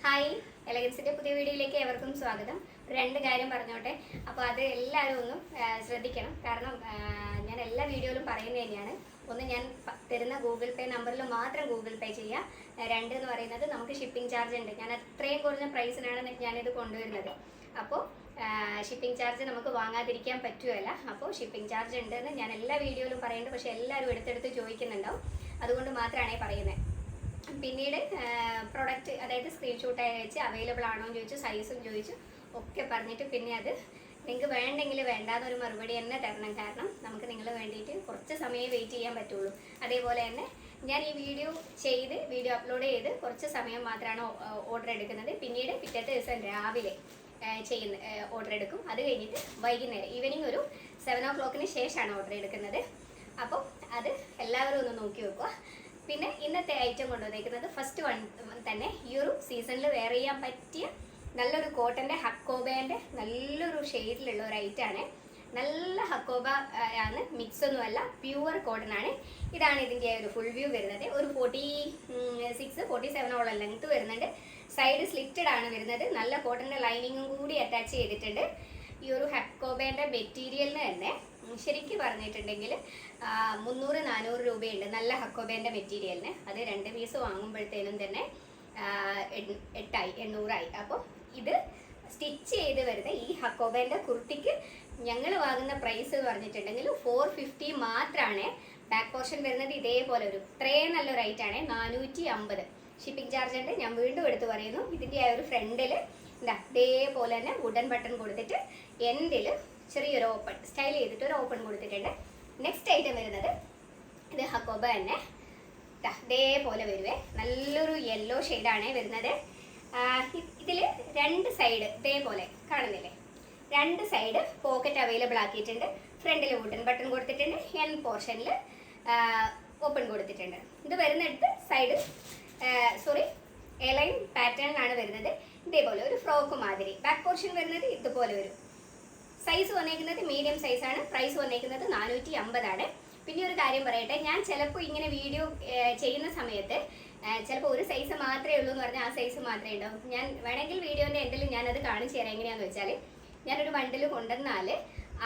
Hi, എലഗൻസിന്റെ പുതിയ വീഡിയോയിലേക്ക് ഏവർക്കും സ്വാഗതം. രണ്ട് കാര്യം പറഞ്ഞോട്ടെ. അപ്പോൾ അത് എല്ലാവരും ഒന്ന് ശ്രദ്ധിക്കണം. കാരണം ഞാൻ എല്ലാ വീഡിയോയിലും പറയുന്നത് തന്നെയാണ്. ഒന്ന്, ഞാൻ തരുന്ന ഗൂഗിൾ പേ നമ്പറിൽ മാത്രം ഗൂഗിൾ പേ ചെയ്യാം. രണ്ട് എന്ന് പറയുന്നത്, നമുക്ക് ഷിപ്പിംഗ് ചാർജ് ഉണ്ട്. ഞാൻ അത്രയും കുറഞ്ഞ പ്രൈസിനാണ് ഞാനിത് കൊണ്ടുവരുന്നത്. അപ്പോൾ ഷിപ്പിംഗ് ചാർജ് നമുക്ക് വാങ്ങാതിരിക്കാൻ പറ്റുകയല്ല. അപ്പോൾ ഷിപ്പിംഗ് ചാർജ് ഉണ്ടെന്ന് ഞാൻ എല്ലാ വീഡിയോയിലും പറയുന്നുണ്ട്. പക്ഷേ എല്ലാവരും എടുത്തെടുത്ത് ചോദിക്കുന്നുണ്ടാവും. അതുകൊണ്ട് മാത്രമാണ് പറയുന്നത്. പിന്നീട് പ്രൊഡക്റ്റ്, അതായത് സ്ക്രീൻഷോട്ട് അയച്ച് അവൈലബിൾ ആണോ എന്ന് ചോദിച്ചു, സൈസും ചോദിച്ചു, ഒക്കെ പറഞ്ഞിട്ട് പിന്നെ അത് നിങ്ങൾക്ക് വേണ്ടെങ്കിൽ വേണ്ടാന്നൊരു മറുപടി തന്നെ തരണം. കാരണം നമുക്ക് നിങ്ങൾ വേണ്ടിയിട്ട് കുറച്ച് സമയം വെയിറ്റ് ചെയ്യാൻ പറ്റുള്ളൂ. അതേപോലെ തന്നെ ഞാൻ ഈ വീഡിയോ അപ്ലോഡ് ചെയ്ത് കുറച്ച് സമയം മാത്രമാണ് ഓർഡർ എടുക്കുന്നത്. പിന്നീട് പിറ്റത്തെ ദിവസം രാവിലെ ഓർഡർ എടുക്കും. അത് കഴിഞ്ഞിട്ട് വൈകുന്നേരം ഈവനിങ് ഒരു 7 o'clock ശേഷമാണ് ഓർഡർ എടുക്കുന്നത്. അപ്പോൾ അത് എല്ലാവരും ഒന്ന് നോക്കി വെക്കുക. പിന്നെ ഇന്നത്തെ ഐറ്റം കൊണ്ടുവന്നിരിക്കുന്നത് ഫസ്റ്റ് വൺ തന്നെ ഈ ഒരു സീസണിൽ വെയർ ചെയ്യാൻ പറ്റിയ നല്ലൊരു കോട്ടൻ്റെ ഹക്കോബേൻ്റെ നല്ലൊരു ഷെയ്ഡിലുള്ള ഒരു ഐറ്റമാണ്. നല്ല ഹക്കോബ ആണ്, മിക്സ് ഒന്നുമല്ല, പ്യുവർ കോട്ടൺ ആണ്. ഇതാണ് ഇതിൻ്റെ ഒരു ഫുൾ വ്യൂ വരുന്നത്. ഒരു 47 ലെങ്ത് വരുന്നുണ്ട്. സൈഡ് സ്ലിറ്റഡ് ആണ് വരുന്നത്. നല്ല കോട്ടൻ്റെ ലൈനിങ്ങും കൂടി അറ്റാച്ച് ചെയ്തിട്ടുണ്ട്. ഈ ഒരു ഹക്കോബേൻ്റെ മെറ്റീരിയലിന് തന്നെ ശരിക്കും പറഞ്ഞിട്ടുണ്ടെങ്കിൽ 300-400 രൂപയുണ്ട് നല്ല ഹക്കോബേൻ്റെ മെറ്റീരിയലിന്. അത് 2 പീസ് വാങ്ങുമ്പോഴത്തേനും തന്നെ 800-800 അപ്പോൾ ഇത് സ്റ്റിച്ച് ചെയ്ത് വരുന്ന ഈ ഹക്കോബേൻ്റെ കുർത്തിക്ക് ഞങ്ങൾ വാങ്ങുന്ന പ്രൈസ് എന്ന് പറഞ്ഞിട്ടുണ്ടെങ്കിൽ 450 മാത്രമാണ്. ബാക്ക് പോർഷൻ വരുന്നത് ഇതേപോലെ ഇത്രയും നല്ലൊരു ഐറ്റാണ്. 450 ഷിപ്പിംഗ് ചാർജ് ഉണ്ട്. ഞാൻ വീണ്ടും എടുത്ത് പറയുന്നു. ഇതിൻ്റെ ആ ഒരു ഫ്രണ്ടിൽ ഇതേപോലെ തന്നെ വുഡൻ ബട്ടൺ കൊടുത്തിട്ട് എൻഡിൽ ചെറിയൊരു ഓപ്പൺ സ്റ്റൈൽ ചെയ്തിട്ട് ഒരു ഓപ്പൺ കൊടുത്തിട്ടുണ്ട്. നെക്സ്റ്റ് ഐറ്റം വരുന്നത് ഇത് ഹക്കോബ തന്നെ ഇതേപോലെ വരുവേ. നല്ലൊരു യെല്ലോ ഷെയ്ഡാണ് വരുന്നത്. ഇതിൽ 2 സൈഡ് ഇതേപോലെ കാണുന്നില്ലേ, 2 സൈഡ് പോക്കറ്റ് അവൈലബിൾ ആക്കിയിട്ടുണ്ട്. ഫ്രണ്ടിൽ വുഡൻ ബട്ടൺ കൊടുത്തിട്ടുണ്ട്. എൻ പോർഷനിൽ ഓപ്പൺ കൊടുത്തിട്ടുണ്ട്. ഇത് വരുന്നിടത്ത് സൈഡ് എലൈൻ പാറ്റേണിലാണ് വരുന്നത്. ഇതേപോലെ ഒരു ഫ്രോക്ക് മാതിരി. ബാക്ക് പോർഷൻ വരുന്നത് ഇതുപോലെ വരും. സൈസ് വന്നേക്കുന്നത് മീഡിയം സൈസാണ്. പ്രൈസ് വന്നേക്കുന്നത് 450 ആണ്. പിന്നെ ഒരു കാര്യം പറയട്ടെ, ഞാൻ ചിലപ്പോൾ ഇങ്ങനെ വീഡിയോ ചെയ്യുന്ന സമയത്ത് ചിലപ്പോൾ ഒരു സൈസ് മാത്രമേ ഉള്ളൂ എന്ന് പറഞ്ഞാൽ ആ സൈസ് മാത്രമേ ഉണ്ടാവും. ഞാൻ വേണമെങ്കിൽ വീഡിയോൻ്റെ എൻഡിൽ ഞാനത് കാണിച്ചു തരാം. എങ്ങനെയാണെന്ന് വെച്ചാൽ, ഞാനൊരു ബണ്ടിൽ കൊണ്ടുവന്നാൽ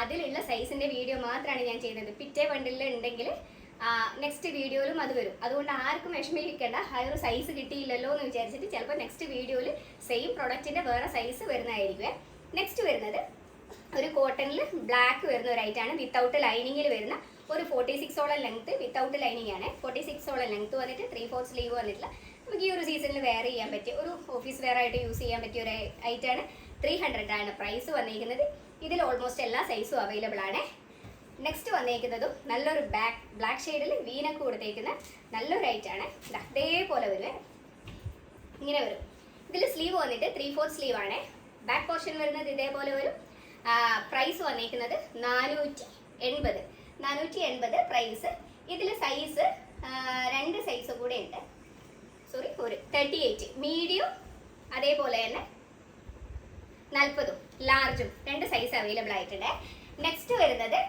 അതിലുള്ള സൈസിൻ്റെ വീഡിയോ മാത്രമാണ് ഞാൻ ചെയ്യുന്നത്. പിറ്റേ ബണ്ടിൽ ഉണ്ടെങ്കിൽ നെക്സ്റ്റ് വീഡിയോയിലും അത് വരും. അതുകൊണ്ട് ആർക്കും വിഷമിക്കേണ്ട, ആ ഒരു സൈസ് കിട്ടിയില്ലല്ലോ എന്ന് വിചാരിച്ചിട്ട് ചിലപ്പോൾ നെക്സ്റ്റ് വീഡിയോയിൽ സെയിം പ്രൊഡക്റ്റിൻ്റെ വേറെ സൈസ് വരുന്നതായിരിക്കും. നെക്സ്റ്റ് വരുന്നത് ഒരു കോട്ടണിൽ ബ്ലാക്ക് വരുന്ന ഒരു ഐറ്റാണ്. വിത്തൗട്ട് ലൈനിങ്ങിൽ വരുന്ന ഒരു 46 ലെങ്ത് വിത്തൗട്ട് ലൈനിങ് ആണ്. 46 ലെങ്ത് വന്നിട്ട് 3/4 സ്ലീവ് വന്നിട്ടില്ല. നമുക്ക് ഈ ഒരു സീസണിൽ വെയർ ചെയ്യാൻ പറ്റിയ ഒരു ഓഫീസ് വെയർ ആയിട്ട് യൂസ് ചെയ്യാൻ പറ്റിയ ഒരു ഐറ്റാണ്. 300 ആണ് പ്രൈസ് വന്നിരിക്കുന്നത്. ഇതിൽ ഓൾമോസ്റ്റ് എല്ലാ സൈസും അവൈലബിൾ ആണ്. നെക്സ്റ്റ് വന്നിരിക്കുന്നതും നല്ലൊരു ബ്ലാക്ക് ഷെയ്ഡിൽ വീനക്ക് കൊടുത്തേക്കുന്ന നല്ലൊരു ഐറ്റാണ്. ഇതേപോലെ വരും, ഇങ്ങനെ വരും. ഇതിൽ സ്ലീവ് വന്നിട്ട് 3/4 സ്ലീവ് ആണ്. ബാക്ക് പോർഷൻ വരുന്നത് ഇതേപോലെ വരും. പ്രൈസ് വന്നിരിക്കുന്നത് 480 പ്രൈസ്. ഇതിൽ സൈസ് 2 സൈസ് കൂടെ ഉണ്ട്. ഒരു 38 മീഡിയം, അതേപോലെ തന്നെ 40 ലാർജും 2 സൈസ് അവൈലബിൾ ആയിട്ടുണ്ട്. നെക്സ്റ്റ് വരുന്നത്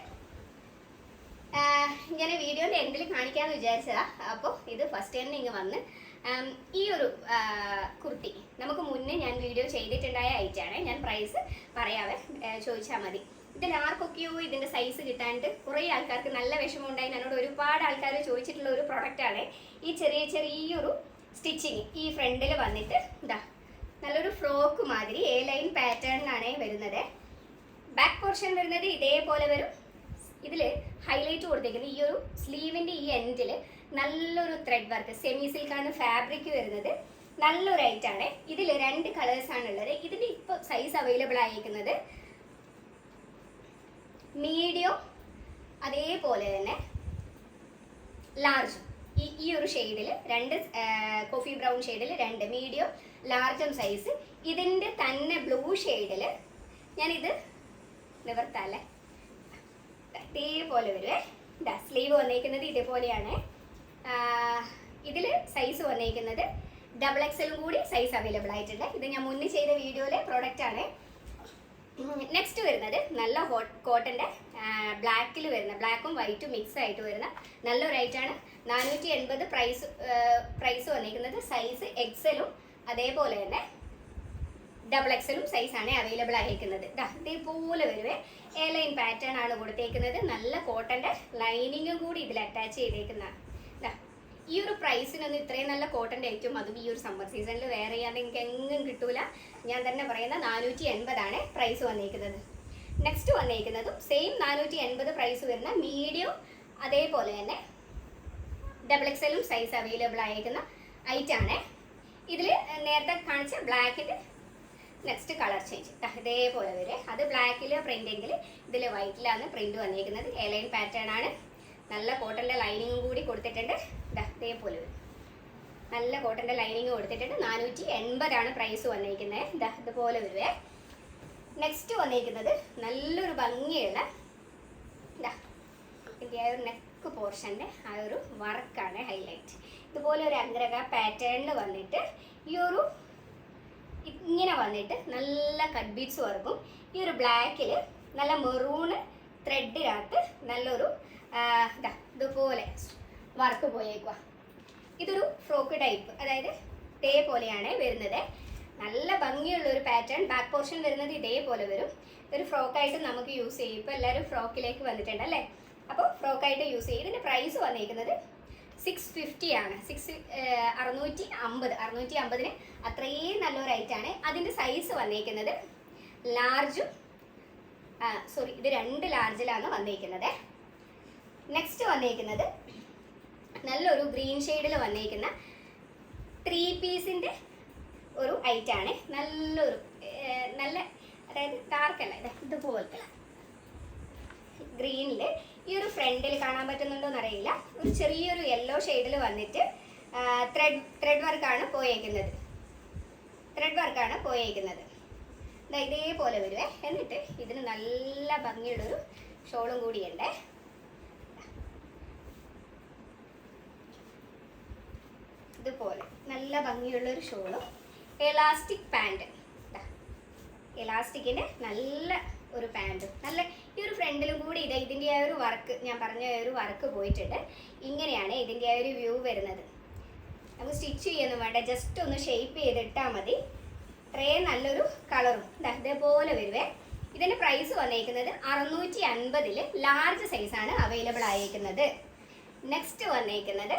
ഞാൻ വീഡിയോൻ്റെ എൻഡിൽ കാണിക്കാമെന്ന് വിചാരിച്ചതാ. അപ്പോൾ ഇത് ഫസ്റ്റ് തന്നെ ഇങ്ങ് വന്ന് ഈ ഒരു കുർത്തി നമുക്ക് മുന്നേ ഞാൻ വീഡിയോ ചെയ്തിട്ടുണ്ടായ ഐറ്റാണ്. ഞാൻ പ്രൈസ് പറയാവേ, ചോദിച്ചാൽ മതി. ഇതിൽ ആർക്കൊക്കെയോ ഇതിൻ്റെ സൈസ് കിട്ടാണ്ട് കുറേ ആൾക്കാർക്ക് നല്ല വിഷമമുണ്ടായി. എന്നോട് ഒരുപാട് ആൾക്കാർ ചോദിച്ചിട്ടുള്ള ഒരു പ്രൊഡക്റ്റാണ് ഈ ചെറിയൊരു സ്റ്റിച്ചിങ്. ഈ ഫ്രണ്ടിൽ വന്നിട്ട് നല്ലൊരു ഫ്രോക്ക് മാതിരി ലൈൻ പാറ്റേണിലാണ് വരുന്നത്. ബാക്ക് പോർഷൻ വരുന്നത് ഇതേപോലെ വരും. ഇതിൽ ഹൈലൈറ്റ് കൊടുത്തേക്കുന്നത് ഈ ഒരു സ്ലീവിൻ്റെ ഈ എൻഡിൽ നല്ലൊരു ത്രെഡ് വർക്ക്, സെമി സിൽക്കാണ് ഫാബ്രിക് വരുന്നത്. നല്ലൊരു ഐറ്റാണ്. ഇതിൽ 2 കളേഴ്സാണ് ഉള്ളത്. ഇതിൻ്റെ ഇപ്പോൾ സൈസ് അവൈലബിൾ ആയിരിക്കുന്നത് മീഡിയം, അതേപോലെ തന്നെ ലാർജും. ഈ ഒരു ഷെയ്ഡിൽ 2 കോഫി ബ്രൗൺ ഷെയ്ഡിൽ 2 മീഡിയം ലാർജും സൈസ്. ഇതിൻ്റെ തന്നെ ബ്ലൂ ഷെയ്ഡിൽ ഞാനിത് നിവർത്താല്ലേ, ഇതേപോലെ വരുവേ. സ്ലീവ് വന്നേക്കുന്നത് ഇതേപോലെയാണ്. ഇതിൽ സൈസ് വന്നേക്കുന്നത് XXL കൂടി സൈസ് അവൈലബിൾ ആയിട്ടുണ്ട്. ഇത് ഞാൻ മുന്നേ ചെയ്ത വീഡിയോയിലെ പ്രോഡക്റ്റ് ആണ്. നെക്സ്റ്റ് വരുന്നത് നല്ല കോട്ടൻ്റെ ബ്ലാക്കിൽ വരുന്ന, ബ്ലാക്കും വൈറ്റും മിക്സ് ആയിട്ട് വരുന്ന നല്ലൊരു ഐറ്റാണ്. 480 പ്രൈസ് വന്നിരിക്കുന്നത്. സൈസ് XL അതേപോലെ തന്നെ ഡബിൾ എക്സലും സൈസാണ് അവൈലബിൾ ആയിരിക്കുന്നത്. ഇതേപോലെ വരുവേ എ ലൈൻ പാറ്റേൺ ആണ് കൊടുത്തേക്കുന്നത്. നല്ല കോട്ടന്റെ ലൈനിങ്ങും കൂടി ഇതിൽ അറ്റാച്ച് ചെയ്തേക്കുന്ന. ഈ ഒരു പ്രൈസിനൊന്നും ഇത്രയും നല്ല കോട്ടന്റെ ഐറ്റം അതും ഈ ഒരു സമ്മർ സീസണിൽ വേറെ ചെയ്യാതെ എനിക്ക് എങ്ങും കിട്ടൂല. ഞാൻ തന്നെ പറയുന്ന 480 പ്രൈസ് വന്നേക്കുന്നത്. നെക്സ്റ്റ് വന്നേക്കുന്നതും സെയിം 480 പ്രൈസ് വരുന്ന മീഡിയം അതേപോലെ തന്നെ ഡബിൾ എക്സലും സൈസ് അവൈലബിൾ ആയിരിക്കുന്ന ഐറ്റാണ്. ഇതിൽ നേരത്തെ കാണിച്ച ബ്ലാക്കിൻ്റെ നെക്സ്റ്റ് കളർ ചേഞ്ച് ഇതേപോലെ വരെ. അത് ബ്ലാക്കിൽ പ്രിന്റ് എങ്കിൽ ഇതിൽ വൈറ്റിലാണ് പ്രിന്റ് വന്നിരിക്കുന്നത്. എ ലൈൻ പാറ്റേൺ ആണ്. നല്ല കോട്ടന്റെ ലൈനിങ്ങും കൂടി കൊടുത്തിട്ടുണ്ട്. ഇതേപോലെ വരും. നല്ല കോട്ടന്റെ ലൈനിങ് കൊടുത്തിട്ടുണ്ട്. 480 പ്രൈസ് വന്നിരിക്കുന്നത്. ഇതുപോലെ വരുവേ. നെക്സ്റ്റ് വന്നിരിക്കുന്നത് നല്ലൊരു ഭംഗിയുള്ള ഇതിൻ്റെ ആ ഒരു നെക്ക് പോർഷൻ്റെ ആ ഒരു വർക്കാണ് ഹൈലൈറ്റ്. ഇതുപോലെ ഒരു അഗ്രക പാറ്റേണിൽ വന്നിട്ട് ഈ ഒരു ഇങ്ങനെ വന്നിട്ട് നല്ല കട്ട് ബീഡ്സ് വർക്കും ഈ ഒരു ബ്ലാക്കിൽ നല്ല മെറൂണ് ത്രെഡിനകത്ത് നല്ലൊരു ഇതുപോലെ വർക്ക് പോയേക്കുക. ഇതൊരു ഫ്രോക്ക് ടൈപ്പ്, അതായത് ഇതേപോലെയാണ് വരുന്നത്. നല്ല ഭംഗിയുള്ള ഒരു പാറ്റേൺ. ബാക്ക് പോർഷൻ വരുന്നത് ഇതേപോലെ വരും. ഒരു ഫ്രോക്കായിട്ട് നമുക്ക് യൂസ് ചെയ്യും. ഇപ്പോൾ എല്ലാവരും ഫ്രോക്കിലേക്ക് വന്നിട്ടുണ്ട് അല്ലേ? അപ്പോൾ ഫ്രോക്കായിട്ട് യൂസ് ചെയ്യും. ഇതിൻ്റെ പ്രൈസ് വന്നിരിക്കുന്നത് 650 ആണ്. 650 അത്രയും നല്ലൊരു ഐറ്റാണ്. അതിൻ്റെ സൈസ് വന്നിരിക്കുന്നത് ലാർജും ഇത് 2 ലാർജിലാണ് വന്നിരിക്കുന്നത്. നെക്സ്റ്റ് വന്നിരിക്കുന്നത് നല്ലൊരു ഗ്രീൻ ഷെയ്ഡിൽ വന്നിരിക്കുന്ന 3 പീസിൻ്റെ ഒരു ഐറ്റാണ്. നല്ലൊരു അതായത് ഡാർക്കല്ല, ഇതുപോലത്തെ ഗ്രീനിൽ ഈ ഒരു ഫ്രണ്ടിൽ കാണാൻ പറ്റുന്നുണ്ടോ എന്നറിയില്ല. ഒരു ചെറിയൊരു യെല്ലോ ഷെയ്ഡിൽ വന്നിട്ട് ത്രെഡ് വർക്കാണ് പോയേക്കുന്നത്. ഇതേപോലെ വരുവേ. എന്നിട്ട് ഇതിന് നല്ല ഭംഗിയുള്ളൊരു ഷോളും കൂടിയുണ്ട്. ഇതുപോലെ നല്ല ഭംഗിയുള്ളൊരു ഷോളും എലാസ്റ്റിക് പാൻറ്. എലാസ്റ്റിക്കിൻ്റെ നല്ല ഒരു പാൻറ്റും നല്ല ഈ ഒരു ഫ്രണ്ടിലും കൂടി ഇതിൻ്റെ ആ ഒരു വർക്ക്, ഞാൻ പറഞ്ഞ ഒരു വർക്ക് പോയിട്ടുണ്ട്. ഇങ്ങനെയാണ് ഇതിൻ്റെ ആ ഒരു വ്യൂ വരുന്നത്. നമുക്ക് സ്റ്റിച്ച് ചെയ്യൊന്നും വേണ്ട, ജസ്റ്റ് ഒന്ന് ഷേപ്പ് ചെയ്തിട്ടാൽ മതി. ഇത്രയും നല്ലൊരു കളറും ഇതേപോലെ വരുവേ. ഇതിൻ്റെ പ്രൈസ് വന്നേക്കുന്നത് 650 ലാർജ് സൈസാണ് അവൈലബിൾ ആയിരിക്കുന്നത്. നെക്സ്റ്റ് വന്നേക്കുന്നത്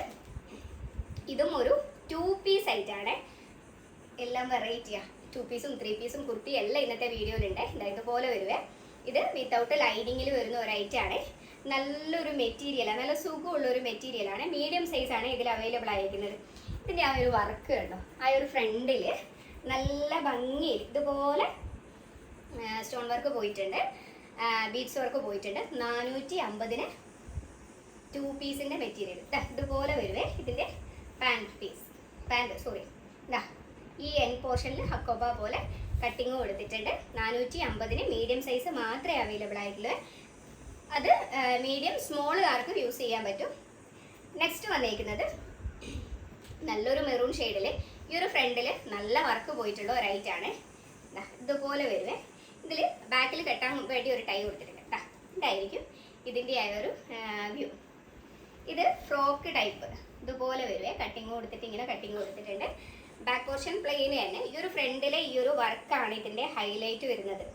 ഇതും ഒരു 2 പീസ് ഐറ്റാണ്. എല്ലാം വെറൈറ്റിയാണ്. 2 പീസും 3 പീസും കുർത്തി എല്ലാം ഇന്നത്തെ വീഡിയോയിലുണ്ട്. ഇതുപോലെ വരുവേ. ഇത് വിത്തൗട്ട് ലൈനിങ്ങിൽ വരുന്ന ഒരു ഐറ്റാണ്. നല്ലൊരു മെറ്റീരിയലാണ്, നല്ല സുഖമുള്ളൊരു മെറ്റീരിയലാണ്. മീഡിയം സൈസാണ് ഇതിൽ അവൈലബിൾ ആയിരിക്കുന്നത്. ഇതിൻ്റെ ആ ഒരു വർക്ക് കണ്ടോ, ആ ഒരു ഫ്രണ്ടിൽ നല്ല ഭംഗിയിൽ ഇതുപോലെ സ്റ്റോൺ വർക്ക് പോയിട്ടുണ്ട്, ബീഡ്സ് വർക്ക് പോയിട്ടുണ്ട്. 450 2 പീസിൻ്റെ മെറ്റീരിയൽ ഇതുപോലെ വരുവേ. ഇതിൻ്റെ ഈ എൻ പോർഷനിൽ ഹക്കോബ പോലെ കട്ടിങ് കൊടുത്തിട്ടുണ്ട്. 450 മീഡിയം സൈസ് മാത്രമേ അവൈലബിൾ ആയിട്ടുള്ളൂ. അത് മീഡിയം സ്മോളുകാർക്ക് യൂസ് ചെയ്യാൻ പറ്റും. നെക്സ്റ്റ് വന്നിരിക്കുന്നത് നല്ലൊരു മെറൂൺ ഷെയ്ഡിൽ ഈ ഒരു ഫ്രണ്ടിൽ നല്ല വർക്ക് പോയിട്ടുള്ള ഒരു ഐറ്റാണ്. ഇതുപോലെ വരുവേ. ഇതിൽ ബാക്കിൽ കെട്ടാൻ വേണ്ടി ഒരു ടൈ കൊടുത്തിട്ടുണ്ട്. ഇതായിരിക്കും ഇതിൻ്റെ ആ ഒരു വ്യൂ. ഇത് ഫ്രോക്ക് ടൈപ്പ് ഇതുപോലെ വരുവേ. കട്ടിങ് കൊടുത്തിട്ട് ഇങ്ങനെ കട്ടിങ് കൊടുത്തിട്ടുണ്ട്. ബാക്ക് പോർഷൻ പ്ലെയിൻ തന്നെ. ഈ ഒരു ഫ്രണ്ടിലെ ഈ ഒരു വർക്കാണ് ഇതിൻ്റെ ഹൈലൈറ്റ് വരുന്നത്.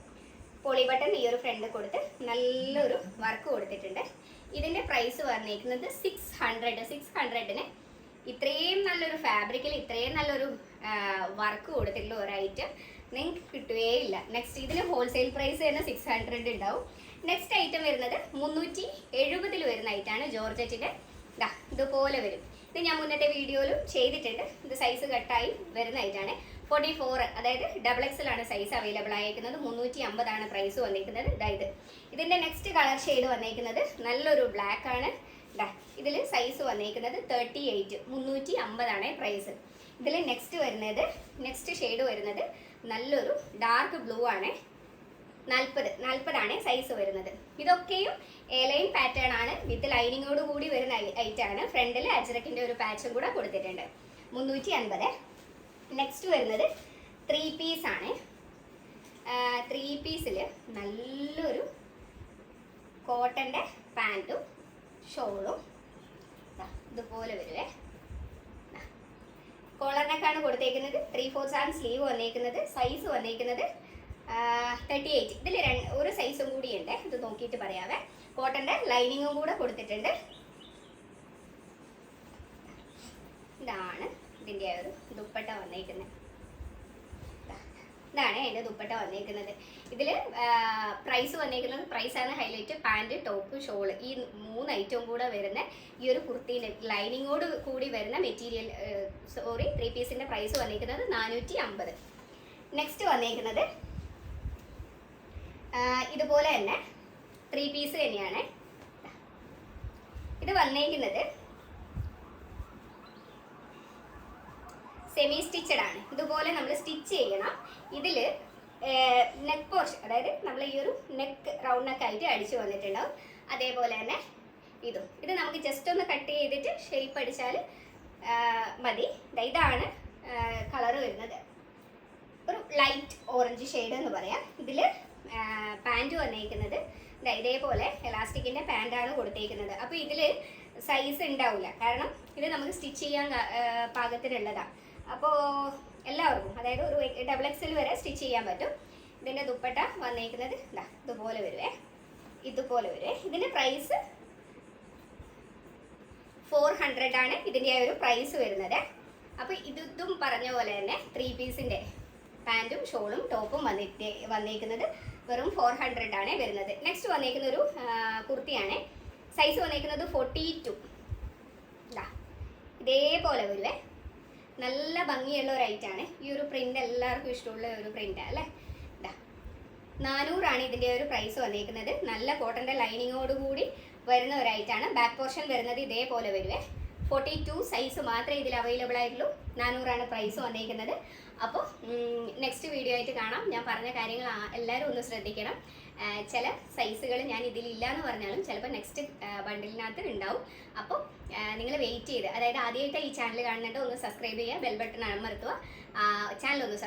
പോളി ബട്ടൺ ഈ ഒരു ഫ്രണ്ട് കൊടുത്ത് നല്ലൊരു വർക്ക് കൊടുത്തിട്ടുണ്ട്. ഇതിൻ്റെ പ്രൈസ് വന്നിരിക്കുന്നത് 600. ഇത്രയും നല്ലൊരു ഫാബ്രിക്കിൽ ഇത്രയും നല്ലൊരു വർക്ക് കൊടുത്തിട്ടുള്ള ഒരു ഐറ്റം നിങ്ങൾക്ക് കിട്ടുകയില്ല. നെക്സ്റ്റ് ഇതിന് ഹോൾസെയിൽ പ്രൈസ് തന്നെ 600 ഉണ്ടാവും. നെക്സ്റ്റ് ഐറ്റം വരുന്നത് 370 വരുന്ന ഐറ്റാണ്. ജോർജറ്റിൻ്റെ ഇതുപോലെ വരും. ഇത് ഞാൻ മുന്നത്തെ വീഡിയോയിലും ചെയ്തിട്ടുണ്ട്. ഇത് സൈസ് കട്ടായി വരുന്ന ഐറ്റാണ്. 44, അതായത് ഡബിൾ എക്സൽ ആണ് സൈസ് അവൈലബിൾ ആയിരിക്കുന്നത്. 350 പ്രൈസ് വന്നിരിക്കുന്നത്. ഇതായത് ഇതിൻ്റെ നെക്സ്റ്റ് കളർ ഷെയ്ഡ് വന്നിരിക്കുന്നത് നല്ലൊരു ബ്ലാക്ക് ആണ്. ഇതിൽ സൈസ് വന്നിരിക്കുന്നത് 38, 350 പ്രൈസ്. ഇതിൽ നെക്സ്റ്റ് ഷെയ്ഡ് വരുന്നത് നല്ലൊരു ഡാർക്ക് ബ്ലൂ ആണ്. 40 സൈസ് വരുന്നത്. ഇതൊക്കെയും എ ലൈൻ പാറ്റേൺ ആണ്. വിത്ത് ലൈനിങ്ങോട് കൂടി വരുന്ന ഐറ്റാണ്. ഫ്രണ്ടിൽ അജ്രക്കിൻ്റെ ഒരു പാച്ചും കൂടെ കൊടുത്തിട്ടുണ്ട്. 350. നെക്സ്റ്റ് വരുന്നത് 3 പീസ് ആണ്. 3 പീസിൽ നല്ലൊരു കോട്ടൻ്റെ പാൻറ്റും ഷോളും ഇതുപോലെ വരുവേ. കോളർ നെക്കാണ് കൊടുത്തേക്കുന്നത്. 3/4 ആണ് സ്ലീവ് വന്നേക്കുന്നത്. സൈസ് വന്നേക്കുന്നത് 38. ഇതിൽ ഒരു സൈസും കൂടി ഉണ്ട്, ഇത് നോക്കിയിട്ട് പറയാവേ. കോട്ടൻ്റെ ലൈനിങ്ങും കൂടെ കൊടുത്തിട്ടുണ്ട്. ഇതാണ് ഇതിൻ്റെ ഒരു ദുപ്പട്ട വന്നേക്കുന്നത്. ഇതാണ് അതിൻ്റെ ദുപ്പട്ട വന്നേക്കുന്നത്. ഇതിൽ പ്രൈസ് വന്നേക്കുന്നത്, പ്രൈസാണ് ഹൈലൈറ്റ്. പാൻറ്, ടോപ്പ്, ഷോള്, ഈ 3 ഐറ്റവും കൂടെ വരുന്ന ഈ ഒരു കുർത്തിയിൽ ലൈനിങ്ങോട് കൂടി വരുന്ന മെറ്റീരിയൽ 3 പീസിൻ്റെ പ്രൈസ് വന്നേക്കുന്നത് 450. നെക്സ്റ്റ് വന്നേക്കുന്നത് ഇതുപോലെ തന്നെ 3 പീസ് തന്നെയാണ്. ഇത് വന്നേക്കുന്നത് സെമി സ്റ്റിച്ചഡ് ആണ്. ഇതുപോലെ നമ്മൾ സ്റ്റിച്ച് ചെയ്യണം. ഇതിൽ നെക്ക് പോർഷൻ, അതായത് നമ്മൾ ഈ ഒരു നെക്ക് റൗണ്ട് നെക്ക് ആയിട്ട് അടിച്ചു വന്നിട്ടുണ്ടാവും. അതേപോലെ തന്നെ ഇത് നമുക്ക് ജസ്റ്റ് ഒന്ന് കട്ട് ചെയ്തിട്ട് ഷേപ്പ് അടിച്ചാൽ മതി. ഇതാണ് കളറ് വരുന്നത്, ഒരു ലൈറ്റ് ഓറഞ്ച് ഷെയ്ഡ് എന്ന് പറയാം. ഇതിൽ പാൻറ് വന്നേക്കുന്നത് ഇതേപോലെ എലാസ്റ്റിക്കിൻ്റെ പാൻറ്റാണ് കൊടുത്തേക്കുന്നത്. അപ്പോൾ ഇതിൽ സൈസ് ഉണ്ടാവില്ല, കാരണം ഇത് നമുക്ക് സ്റ്റിച്ച് ചെയ്യാൻ പാകത്തിനുള്ളതാണ്. അപ്പോൾ എല്ലാവർക്കും, അതായത് ഒരു XXL വരെ സ്റ്റിച്ച് ചെയ്യാൻ പറ്റും. ഇതിൻ്റെ ദുപ്പട്ട വന്നേക്കുന്നത് ഇതുപോലെ വരുവേ, ഇതുപോലെ വരുവേ. ഇതിൻ്റെ പ്രൈസ് 400 ആണ് ഇതിൻ്റെ ആ ഒരു പ്രൈസ് വരുന്നത്. അപ്പോൾ ഇതും പറഞ്ഞ പോലെ തന്നെ 3 പീസിൻ്റെ പാൻറ്റും ഷോളും ടോപ്പും വന്നേക്കുന്നത് വെറും 400 ആണ് വരുന്നത്. നെക്സ്റ്റ് വന്നേക്കുന്ന ഒരു കുർത്തിയാണ്. സൈസ് വന്നേക്കുന്നത് 42. ഇതേപോലെ വരുവേ, നല്ല ഭംഗിയുള്ള ഒരു ഐറ്റാണ്. ഈ ഒരു പ്രിന്റ് എല്ലാവർക്കും ഇഷ്ടമുള്ള ഒരു പ്രിന്റാണ് അല്ലേ. 400 ആണ് ഇതിൻ്റെ ഒരു പ്രൈസ് വന്നേക്കുന്നത്. നല്ല കോട്ടൻ്റെ ലൈനിങ്ങോടുകൂടി വരുന്ന ഒരു ഐറ്റാണ്. ബാക്ക് പോർഷൻ വരുന്നത് ഇതേപോലെ വരുവേ. 42 സൈസ് മാത്രമേ ഇതിൽ അവൈലബിൾ ആയിട്ടുള്ളൂ. 400 ആണ് പ്രൈസ് വന്നേക്കുന്നത്. അപ്പോൾ നെക്സ്റ്റ് വീഡിയോ ആയിട്ട് കാണാം. ഞാൻ പറഞ്ഞ കാര്യങ്ങൾ എല്ലാവരും ഒന്ന് ശ്രദ്ധിക്കണം. ചില സൈസുകൾ ഞാൻ ഇതിലില്ല എന്ന് പറഞ്ഞാലും ചിലപ്പോൾ നെക്സ്റ്റ് ബണ്ടിലിനകത്ത് ഉണ്ടാവും. അപ്പോൾ നിങ്ങൾ വെയിറ്റ് ചെയ്ത്, അതായത് ആദ്യമായിട്ട് ഈ ചാനൽ കാണുന്നുണ്ട് ഒന്ന് സബ്സ്ക്രൈബ് ചെയ്യുക, ബെൽ ബട്ടൺ അമർത്തുക, ചാനൽ ഒന്ന്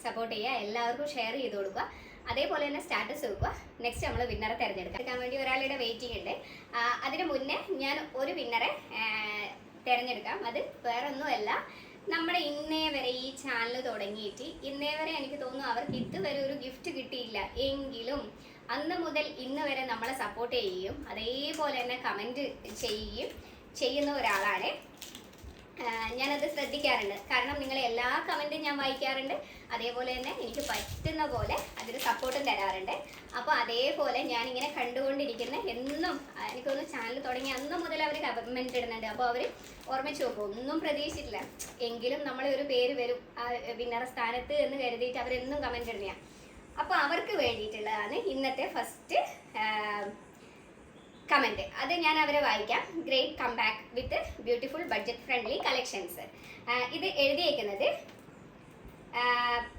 സപ്പോർട്ട് ചെയ്യുക, എല്ലാവർക്കും ഷെയർ ചെയ്ത് കൊടുക്കുക. അതേപോലെ തന്നെ സ്റ്റാറ്റസ് വെക്കുക. നെക്സ്റ്റ് നമ്മൾ വിന്നറെ തിരഞ്ഞെടുക്കാൻ വേണ്ടി ഒരാളുടെ വെയിറ്റിംഗ് ഉണ്ട്. അതിന് മുന്നേ ഞാൻ ഒരു വിന്നറെ തിരഞ്ഞെടുക്കാം. അത് വേറെ ഒന്നുമല്ല, നമ്മുടെ ഇന്നേ വരെ ഈ ചാനൽ തുടങ്ങിയിട്ട് ഇന്നേ വരെ എനിക്ക് തോന്നുന്നു അവർക്ക് ഇതുവരെ ഒരു ഗിഫ്റ്റ് കിട്ടിയില്ല എങ്കിലും അന്ന് മുതൽ ഇന്ന് വരെ നമ്മളെ സപ്പോർട്ട് ചെയ്യുകയും അതേപോലെ തന്നെ കമൻറ്റ് ചെയ്യുന്ന ഒരാളാണ്. ഞാനത് ശ്രദ്ധിക്കാറുണ്ട്, കാരണം നിങ്ങളെ എല്ലാ കമൻറ്റും ഞാൻ വായിക്കാറുണ്ട്. അതേപോലെ തന്നെ എനിക്ക് പറ്റുന്ന പോലെ അതിന് സപ്പോർട്ടും തരാറുണ്ട്. അപ്പോൾ അതേപോലെ ഞാനിങ്ങനെ കണ്ടുകൊണ്ടിരിക്കുന്ന എന്നും എനിക്കൊന്ന് ചാനൽ തുടങ്ങി അന്ന് മുതൽ അവർ കമൻറ്റ് ഇടുന്നുണ്ട്. അപ്പോൾ അവർ ഓർമ്മിച്ച് നോക്കും, ഒന്നും പ്രതീക്ഷിച്ചിട്ടില്ല എങ്കിലും നമ്മളെ ഒരു പേര് വരും ആ വിന്നർ സ്ഥാനത്ത് എന്ന് കരുതിയിട്ട് അവരെന്നും കമൻറ്റ് ഇടുന്നതാണ്. അപ്പോൾ അവർക്ക് വേണ്ടിയിട്ടുള്ളതാണ് ഇന്നത്തെ ഫസ്റ്റ് കമൻറ്റ്. അത് ഞാൻ അവരെ വായിക്കാം. ഗ്രേറ്റ് കംബാക്ക് വിത്ത് ബ്യൂട്ടിഫുൾ ബഡ്ജറ്റ് ഫ്രണ്ട്ലി കളക്ഷൻസ്. ഇത് എഴുതിയേക്കുന്നത്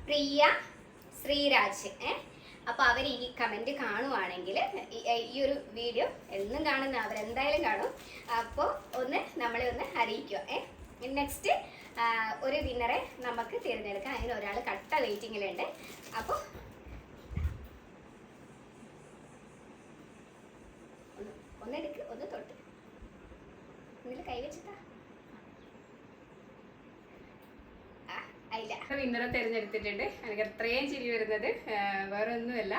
പ്രിയ ശ്രീരാജ്. അപ്പോൾ അവർ ഈ കമൻറ്റ് കാണുവാണെങ്കിൽ ഈ ഒരു വീഡിയോ എന്നും കാണുന്ന അവരെന്തായാലും കാണും. അപ്പോൾ നമ്മളെ ഒന്ന് അറിയിക്കുക. നെക്സ്റ്റ് ഒരു വിന്നറെ നമുക്ക് തിരഞ്ഞെടുക്കാം. അതിന് ഒരാൾ കട്ട വെയിറ്റിങ്ങിലുണ്ട്. അപ്പോൾ ഒന്നെടുക്ക്, ഒന്ന് തൊട്ട് ഒന്നിൽ കൈവച്ചിട്ടാ വിന്നറെ തിരഞ്ഞെടുത്തിട്ടുണ്ട്. എനിക്ക് അത്രയും ചിരി വരുന്നത് വേറെ ഒന്നുമല്ല,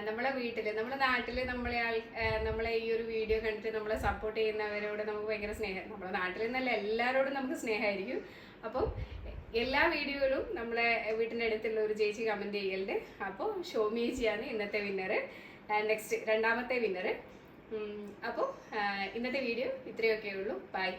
നമ്മളെ വീട്ടിൽ നമ്മുടെ നാട്ടിൽ നമ്മളെ ഈ ഒരു വീഡിയോ കണ്ടിട്ട് നമ്മളെ സപ്പോർട്ട് ചെയ്യുന്നവരോട് നമുക്ക് ഭയങ്കര സ്നേഹം. നമ്മുടെ നാട്ടിൽ നിന്നല്ല എല്ലാവരോടും നമുക്ക് സ്നേഹമായിരിക്കും. അപ്പം എല്ലാ വീഡിയോയിലും നമ്മളെ വീട്ടിൻ്റെ അടുത്തുള്ള ഒരു ചേച്ചി കമൻറ്റ് ചെയ്യലുണ്ട്. അപ്പോൾ ഷോമി ചേച്ചിയാണ് ഇന്നത്തെ വിന്നർ. നെക്സ്റ്റ് രണ്ടാമത്തെ വിന്നർ. അപ്പോൾ ഇന്നത്തെ വീഡിയോ ഇത്രയൊക്കെ ഉള്ളൂ. ബൈ.